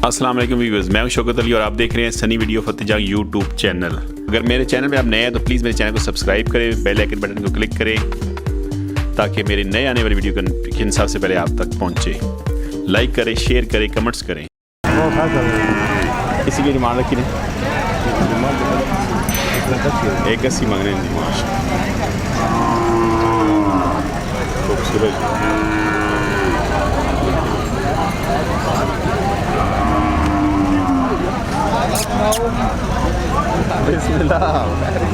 अस्सलाम वालेकुम व्यूअर्स, मैं हूं शौकत अली और आप देख रहे हैं Sunny video Fateh Jang YouTube channel. अगर मेरे चैनल पे आप नए हैं तो प्लीज़ मेरे चैनल को सब्सक्राइब करें, बेल आइकन बटन को क्लिक करें ताकि मेरे नए आने वाली वीडियो का नोटिफिकेशन सबसे पहले आप तक पहुंचे। लाइक करें, शेयर करें, कमेंट्स करें। इसी की डिमांड रखी है 180 मांग रहे हैं खूबसूरत।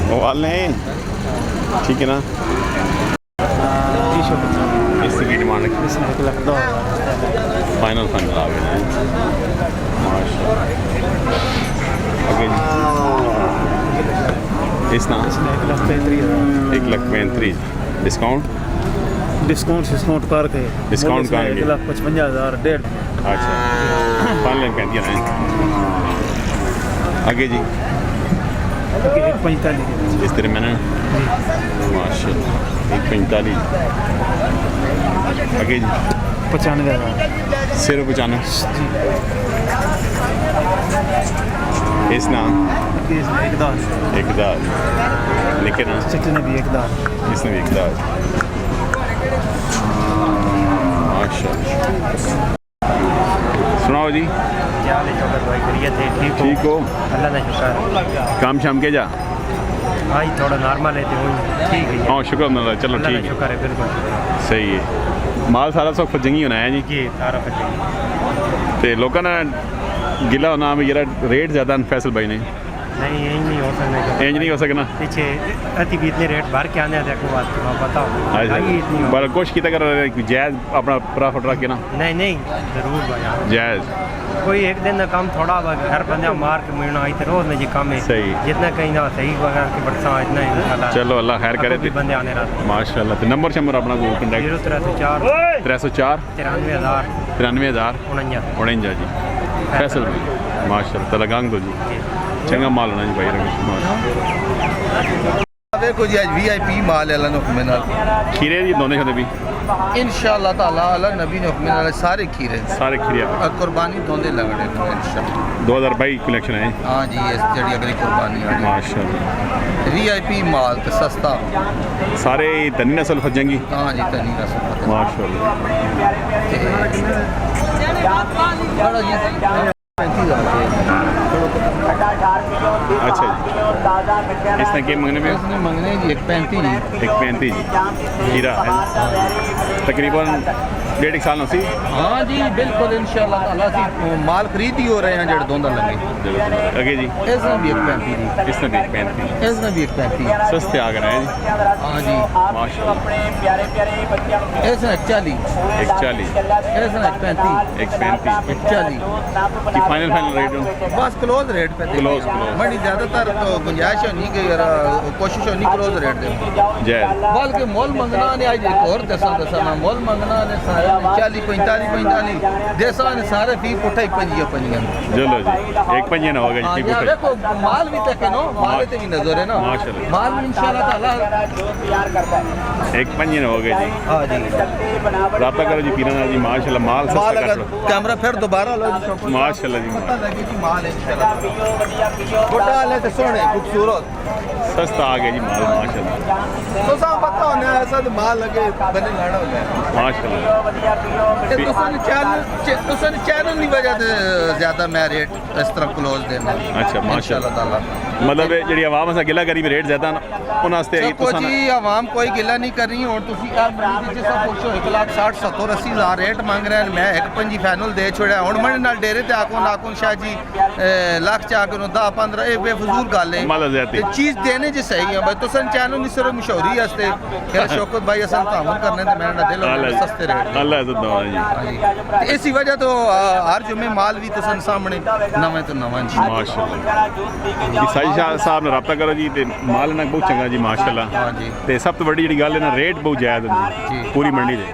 मोबाइल नहीं ठीक है ना। इसकी की डिमांड फाइनल आ गया है माशाल्लाह। ओके जी, इस ना 1,35,000 डिस्काउंट करके डिस्काउंट का 1,55,000 डेढ़। अच्छा 5,35,000 है। आगे जी 1,45,000 इस तरह मैंने माशाल्लाह 1,45,000। आगे जी 95,000 सिर्फ 95। इस ना 1,000 लेकिन ना चिट्टे भी 1,000 इसने भी 1,000 माशाल्लाह। सुनाओ जी, क्या हाल है शौकत भाई? बढ़िया थे, ठीक हो? अल्लाह का शुक्र। काम शाम के जा? भाई थोड़ा नॉर्मल है तो ठीक है। हाँ शुक्र अल्लाह, चलो अल्लाह ठीक का है, शुक्र है, बिल्कुल सही है। माल सारा सब फजंगी होना है जी जी, सारा कुछ तो लोगों ने गिला होना भी जरा रेट ज़्यादा फैसल भाई ने नहीं, यही नहीं हो सकता। इंज नहीं हो सकना। पीछे अति भी इतने रेट भर के आने देखो बात बताओ भाई इतनी हो। पर कोशिश किया कर जायज़ अपना प्रॉफिट रख के ना। नहीं ज़रूर भाई जायज़ कोई एक दिन ना काम थोड़ा घर बंदा मार के मिलना आई तो रोज ना जी काम है सही जितना कहीं ना सही वगैरह के बरसा इतना ही। चलो अल्लाह खैर करे भी बंदे आने रहते माशाल्लाह। तो नंबर शंबर अपना को कंटैक्ट 0304 304 93,000 93,000 49 जी। फैसल भाई माशाल्लाह तला गांग दो जी, चंगा माल होना जी भाई रमेश। देखो जी, आज VIP माल है अल्लाह ने हुक्म नाल। खीरे जी दोनों खाते भी इंशाअल्लाह ताला अल्लाह नबी ने हुक्म नाल सारे खीरे सारे खीरे कुर्बानी दोंदे लगने इंशाअल्लाह 2022 कलेक्शन है। हाँ जी, इस जड़ी अगली कुर्बानी आ माशाल्लाह। VIP माल तो सस्ता सारे तनी नस्ल फजेंगी। हाँ जी, तनी का सब माशाल्लाह। बड़ा जी 35,000 अच्छा जी, इसने के मंगने में इसने मंगने जी 1,35 जी 1,35 जी खीरा है तकरीबन 1.5 साल नसी। हाँ जी बिल्कुल इंशाअल्लाह ताला सी माल खरीद ही हो रहे हैं जड़े दोंदा लगे। आगे जी इसने भी 1,35 जी इसने भी 1,35 इसने भी 1,35 सस्ते आ गए हैं जी। हाँ जी माशाल्लाह। इसने 1,40 1,40 इसने 1,35 1,35 1,40 की फाइनल रेट हो बस क्लोज रेट पे दे क्लोज बड़ी ज़्यादातर तो गुंजाइश नहीं कि यार कोशिश नहीं क्लोज रेट दे जायज़ बल्कि मोल मंगना ने आज एक और दसा मोल मंगना ने सारे 40 45 देसा ने सारे फी पुठा ही पंजिया चलो जी 1,5 ना होगा जी। हाँ देखो माल भी तक नो माल ते भी नजर है ना माशाल्लाह। माल इंशाल्लाह ताला 1,5 ना होगा जी। हाँ जी राब्ता करो जी पीराना जी माशाल्लाह। माल माल सस्ता अगर कर कैमरा फिर दोबारा लो जी माशाल्लाह जी। पता लगे कि माल है इंशाल्लाह छोटा है तो सोने खूबसूरत सस्ता आ गया जी माल माशाल्लाह। तो सब पता होने ऐसा तो माल लगे बने लाड़ा हो गया माशाल्लाह। तुसन चैनल की वजह से ज्यादा मैं रेट इस तरह क्लोज देना। अच्छा माशाल्लाह ताला मतलब ਜਿਹੜੀ ਆਵਾਮ ਅਸਾਂ ਗਿਲਾ ਕਰੀ ਵੀ ਰੇਟ ਜ਼ਿਆਦਾ ਉਹਨਾਂ ਵਾਸਤੇ ਆਈ देखो जी आवाम कोई गिला नहीं कर रही हूँ तुसी जिस पुछो 1,60,000 70,000 80,000 रेट मंग रहे हैं। मैं 1,5 फाइनल दे छोड़ा हूँ मने नाल डेरे ते आको नाको शाह जी लख चा के 10 15 ये बेफजूल गल है। माल ज्यादा चीज देने जी सही है भाई तुसन चैनल नहीं सिर्फ मशहूरी वास्ते क्या शौकत भाई असल तामुल करने ते मेरा दिल होना सस्ते रेट अल्लाह इज्जत दवा जी। तो इसी वजह तो हर जुमे माल भी तुसन सामने नवे तो नवा माशाल्लाह। साई शाह साहब ने रब्ता करो जी ते माल ना बहुत चंगा जी माशाल्लाह। हाँ जी ते सब तो बड़ी जी गल है ना रेट बहुत जायज़ है पूरी मंडी दे।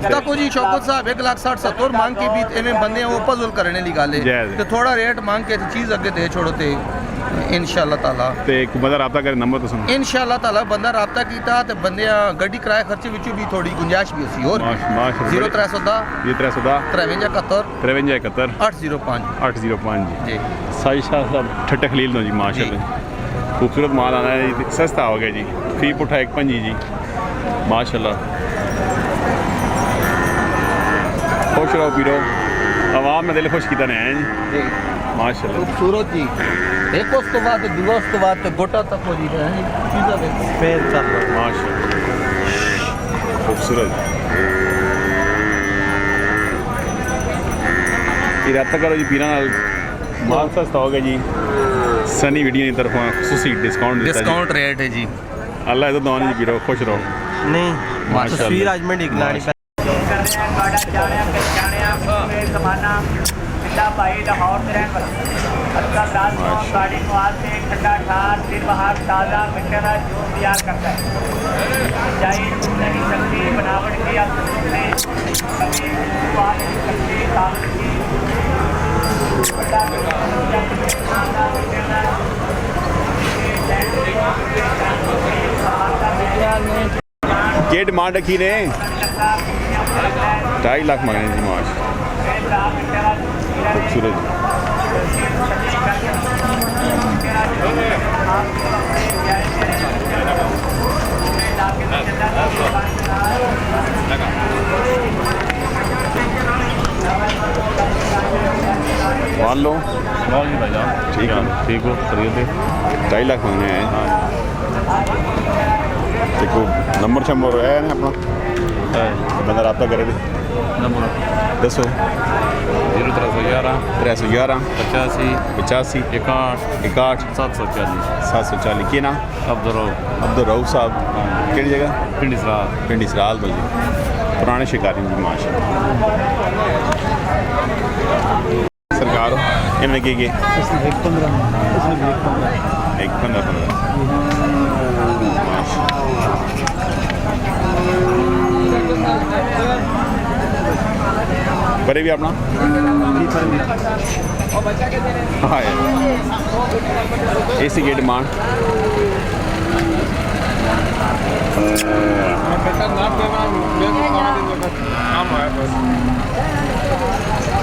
देखो जी शौकत साहब 1,60,000 70 मांग के भी एवं बंदे वो पजुल करने ली गल है जायज़ तो थोड़ा रेट मांग के चीज अगे दे छोड़ो ते इंशाअल्लाह ताला ਤੇ ਇੱਕ ਬੰਦਾ ਰਾਬਤਾ ਕਰੇ ਨੰਬਰ ਦੱਸੋ इंशाअल्लाह ताला बंदा रबता किया तो बंदे गड्डी किराए खर्चे विचों भी थोड़ी गुंजाइश भी होसी और माशाल्लाह 0310 ये 310 5371 5371 805 805 जी साजिद शाह साहब ठट्टे खलील दो जी माशाल्लाह खूबसूरत माल आना है जी सस्ता हो गया जी फी पुठा 1.5 जी माशाल्लाह खुश रहो पीरो आवाम में दिल खुश किया ने हैं जी माशाल्लाह खूबसूरत जी एक उस तो बाद दूसरा उस तो बाद गोटा तक हो जी है चीज़ा देखो फिर चल माशाल्लाह खूबसूरत इरादा करो जी पीरा नाल माल सस्ता हो गया जी सनी वीडियो की तरफों खसूसी डिस्काउंट रेट है जी अल्लाह इधर दवानी जी पीरो खुश रहो नहीं माशाल्लाह। तस्वीर आज मैं निकलानी भाई लाहौर से रहने वाला अच्छा रात को गाड़ी को हाथ से ठंडा ठार फिर बाहर ताज़ा मिठा जो तैयार करता है चाहे की सब्जी बनावट की या कभी स्वाद की सब्जी साफ की ये डिमांड रखी ने 2.5 लाख मांगे जी माश खूबसूरत मान लो ठीक है ठीक हो खरीदे 2.5 लाख मांगने हैं देखो नंबर शंबर है ना अपना बंदा रब्ता करे नंबर दसो 0311 311 85 85 61 61 740 740 के नाम अब्दुल रऊफ साहब केड़ी जगह पिंडी सराल पिंडी सराल भाई पुराने शिकारी जी माशा सरकार इन्हें की गए 1.15 बड़े भी अपना हाँ ए सी की डिमांड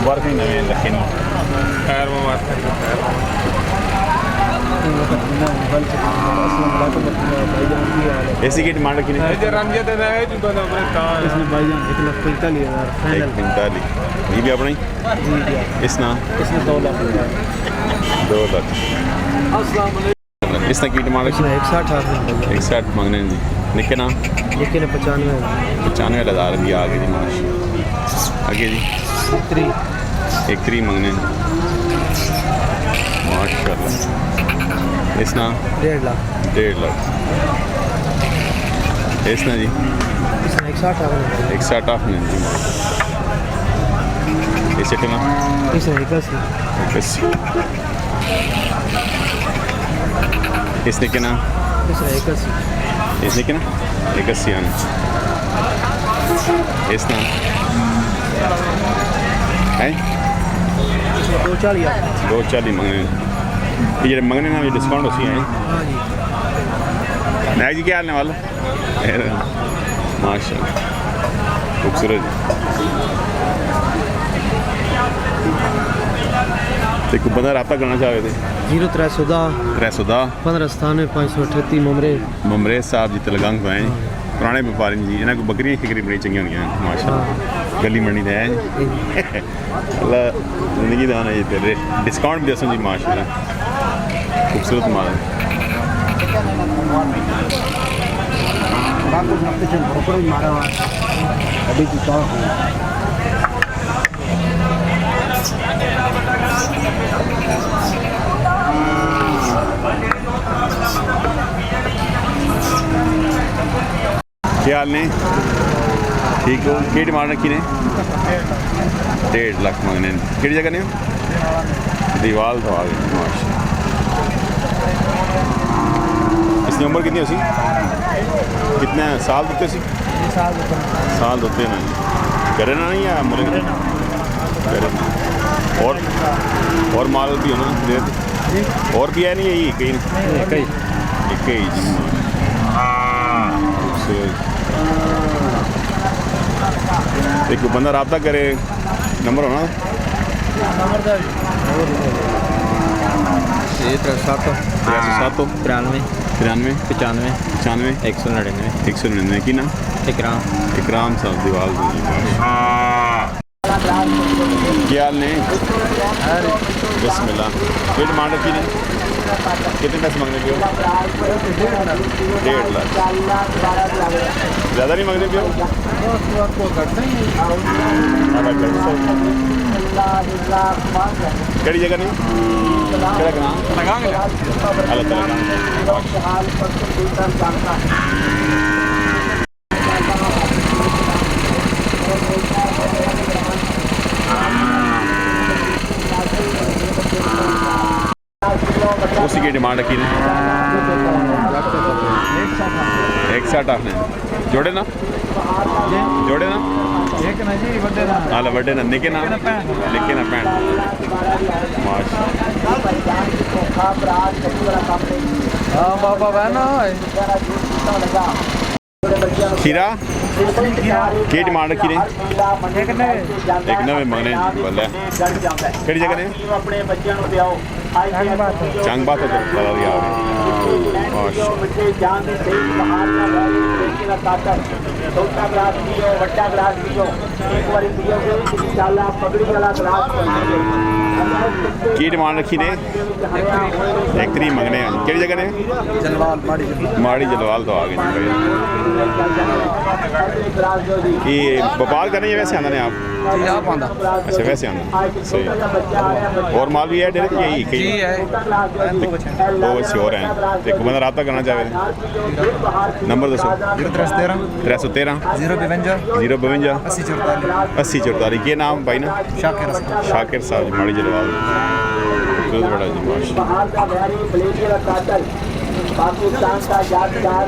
वर्क ही नवे रखे नहीं खैर वो बात ऐसी की डिमांड रखी नहीं इसमें भाईजान 1,45,000 ये भी अपना ही इस ना इसमें 2 लाख 2 लाख इस ना की डिमांड रखी 160 160 मांगने जी निके ना लेकिन 95,000 भी आ गई जी माश आगे जी 1.3 मांगने माशाल्लाह इस ना 1.5 लाख 1.5 लाख इस ना जी इसमें 160 ऑफ नहीं जी इसे कितना इसमें 81 इसने कितना इसमें 81 इसने कितना 81 आने इसना है 240 मंगने ये मंगने ना ये डिस्काउंट होती है हाँ जी नायक जी क्या हाल है वाला माशाल्लाह खूबसूरत देखो बंदा रब्ता करना चाह रहे थे 0310 1597 538 ममरे साहब जी तलगंग तो हैं पुराने व्यापारी जी इन्होंने को बकरियां शिकरी बड़ी चंगी होंगी माशाल्लाह गली मंडी है अल्लाह जिंदगी दाना ये तेरे डिस्काउंट भी दसो जी माशाल्लाह खूबसूरत माल क्या हाल ने ठीक हो की डिमांड रखी ने 1.5 लाख मांगने कि जगह ने दीवाल तो आ गई माशा इसकी उम्र कितनी होती कितने साल देते सी साल देते ना करे ना नहीं या मुरे करे और माल भी हो ना दे दो। और भी है नहीं यही कहीं एक ही जी। एक बंदा रब्ता करे नंबर होना 7 93 93 95 95 199 199 की ना इकराम इकराम साहब दीवाल क्या हाल ने बिस्मिल्लाह ये डिमांड रखी ने कितने पैसे मांगने पियो 1.5 लाख ज़्यादा नहीं मांगने पियो केड़ी जगह नहीं केड़ा ग्राम अलग उसी की डिमांड रखी ने 160 आपने जोड़े ना एक ना जी बड़े ना हाल बड़े ना निके ना पैंट माशा हां बाबा बहना खीरा की डिमांड रखी ने एक नवे मंगने बोले केड़ी जगह ने चंग बात होता है यार माशा की डिमांड रखी ने 1 तरीक मंगने केड़ी जगह ने माड़ी जलवाल तो आ गए ये व्यापार करने ये वैसे आंदा ने आप अच्छा वैसे आंदा सही और माल भी है डेरे पे यही कई दो बच्चे और हैं एक बंदा रब्ता करना चाहे नंबर दसो 313 052 80 44 ये नाम भाई ना शाकिर साहब जी माड़ी जलवाल बहुत बड़ा जी माशा पाकिस्तान का यादगार